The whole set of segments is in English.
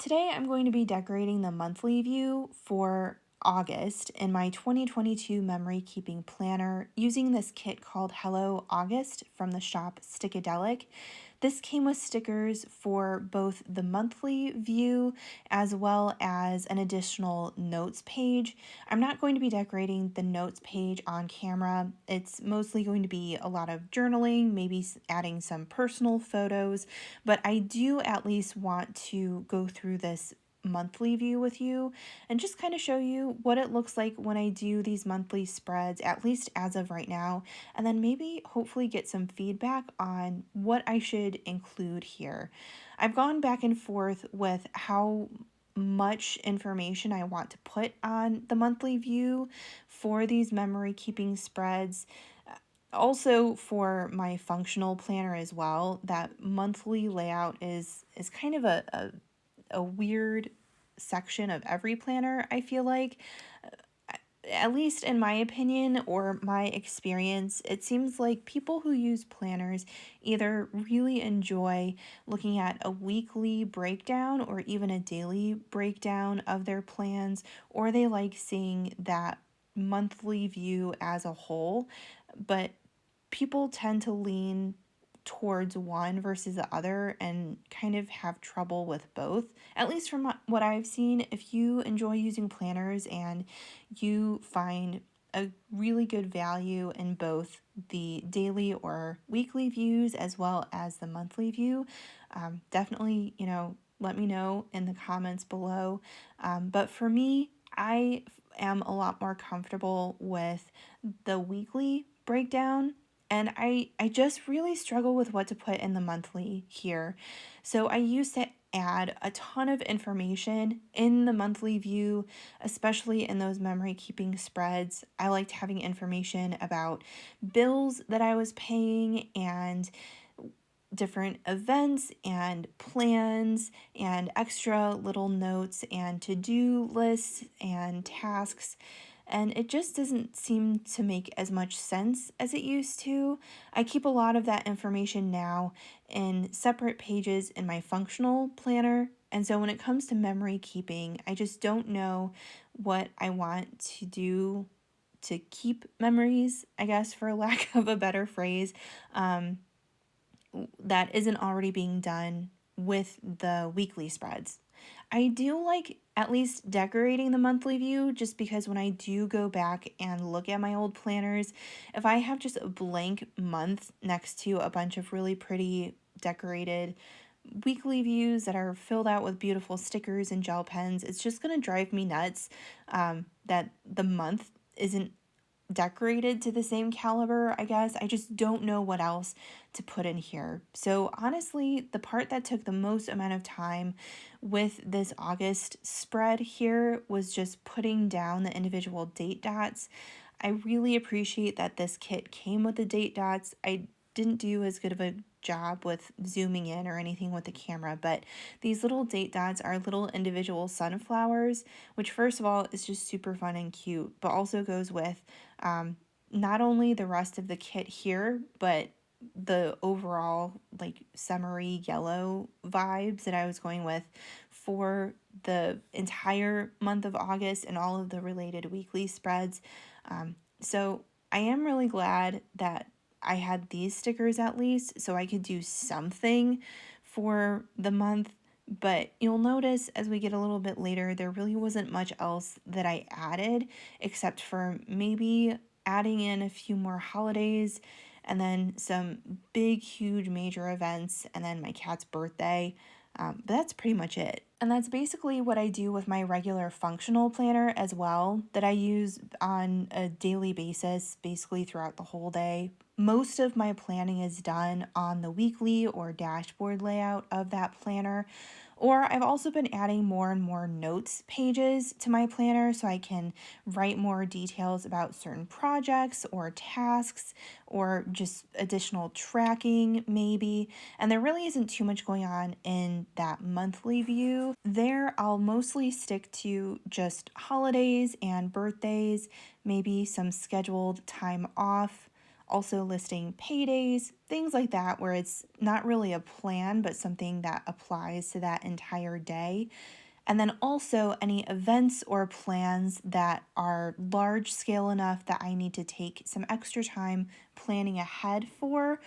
Today I'm going to be decorating the monthly view for August in my 2022 memory keeping planner using this kit called Hello August from the shop Stickadelic. This came with stickers for both the monthly view as well as an additional notes page. I'm not going to be decorating the notes page on camera. It's mostly going to be a lot of journaling, maybe adding some personal photos, but I do at least want to go through this monthly view with you and just kind of show you what it looks like when I do these monthly spreads, at least as of right now, and then maybe hopefully get some feedback on what I should include here. I've gone back and forth with how much information I want to put on the monthly view for these memory keeping spreads. Also for my functional planner as well, that monthly layout is kind of a weird section of every planner, I feel like. At least in my opinion or my experience, it seems like people who use planners either really enjoy looking at a weekly breakdown or even a daily breakdown of their plans, or they like seeing that monthly view as a whole. But people tend to lean towards one versus the other and kind of have trouble with both. At least from what I've seen, if you enjoy using planners and you find a really good value in both the daily or weekly views as well as the monthly view, definitely, let me know in the comments below. But for me, I am a lot more comfortable with the weekly breakdown, and I just really struggle with what to put in the monthly here. So I used to add a ton of information in the monthly view, especially in those memory keeping spreads. I liked having information about bills that I was paying and different events and plans and extra little notes and to-do lists and tasks. And it just doesn't seem to make as much sense as it used to. I keep a lot of that information now in separate pages in my functional planner. And so when it comes to memory keeping, I just don't know what I want to do to keep memories, I guess, for lack of a better phrase. That isn't already being done with the weekly spreads. I do like at least decorating the monthly view just because when I do go back and look at my old planners, if I have just a blank month next to a bunch of really pretty decorated weekly views that are filled out with beautiful stickers and gel pens, it's just going to drive me nuts that the month isn't decorated to the same caliber, I guess. I just don't know what else to put in here. So honestly, the part that took the most amount of time with this August spread here was just putting down the individual date dots. I really appreciate that this kit came with the date dots. I didn't do as good of a job with zooming in or anything with the camera, but these little date dots are little individual sunflowers, which first of all is just super fun and cute, but also goes with not only the rest of the kit here, but the overall like summery yellow vibes that I was going with for the entire month of August and all of the related weekly spreads. So I am really glad that I had these stickers at least so I could do something for the month. But you'll notice as we get a little bit later, there really wasn't much else that I added except for maybe adding in a few more holidays and then some big, huge major events and then my cat's birthday. But that's pretty much it. And that's basically what I do with my regular functional planner as well, that I use on a daily basis, basically throughout the whole day. Most of my planning is done on the weekly or dashboard layout of that planner. Or I've also been adding more and more notes pages to my planner so I can write more details about certain projects or tasks or just additional tracking maybe. And there really isn't too much going on in that monthly view. There, I'll mostly stick to just holidays and birthdays, maybe some scheduled time off. Also listing paydays, things like that, where it's not really a plan, but something that applies to that entire day. And then also any events or plans that are large scale enough that I need to take some extra time planning ahead for,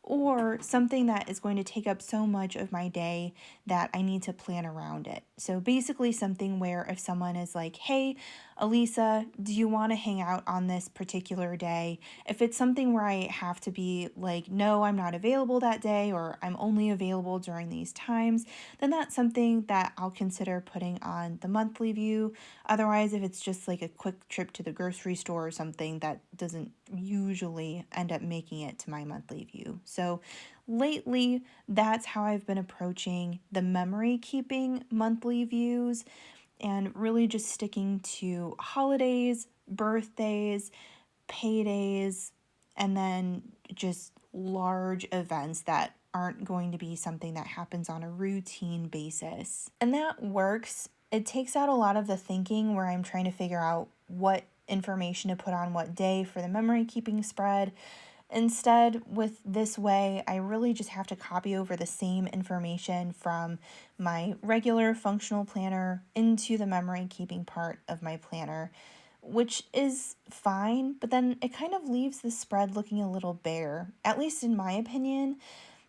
or something that is going to take up so much of my day that I need to plan around it. So basically, something where if someone is like, hey, Elisa, do you want to hang out on this particular day? If it's something where I have to be like, no, I'm not available that day, or I'm only available during these times, then that's something that I'll consider putting on the monthly view. Otherwise, if it's just like a quick trip to the grocery store or something, that doesn't usually end up making it to my monthly view. So lately, that's how I've been approaching the memory keeping monthly views, and really just sticking to holidays, birthdays, paydays, and then just large events that aren't going to be something that happens on a routine basis. And that works. It takes out a lot of the thinking where I'm trying to figure out what information to put on what day for the memory keeping spread. Instead, with this way, I really just have to copy over the same information from my regular functional planner into the memory keeping part of my planner, which is fine, but then it kind of leaves the spread looking a little bare, at least in my opinion.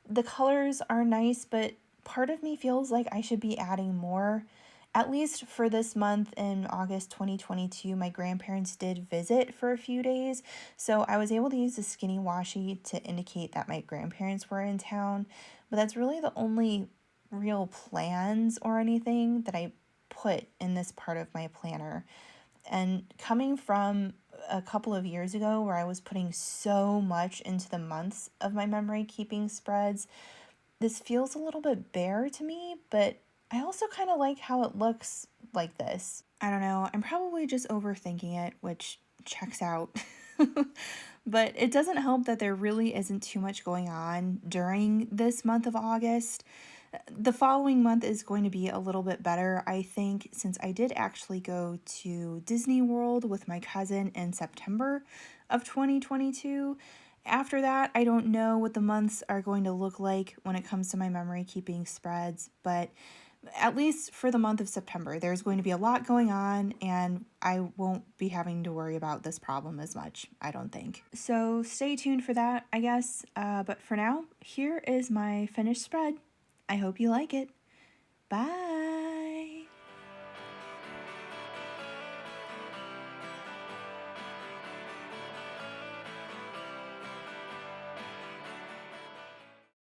The colors are nice, but part of me feels like I should be adding more. At least for this month in August 2022, my grandparents did visit for a few days, so I was able to use the skinny washi to indicate that my grandparents were in town, but that's really the only real plans or anything that I put in this part of my planner. And coming from a couple of years ago where I was putting so much into the months of my memory keeping spreads, this feels a little bit bare to me, but I also kind of like how it looks like this. I don't know, I'm probably just overthinking it, which checks out. But it doesn't help that there really isn't too much going on during this month of August. The following month is going to be a little bit better, I think, since I did actually go to Disney World with my cousin in September of 2022. After that, I don't know what the months are going to look like when it comes to my memory keeping spreads, but at least for the month of September, there's going to be a lot going on, and I won't be having to worry about this problem as much, I don't think. So stay tuned for that, I guess. But for now, here is my finished spread. I hope you like it. Bye.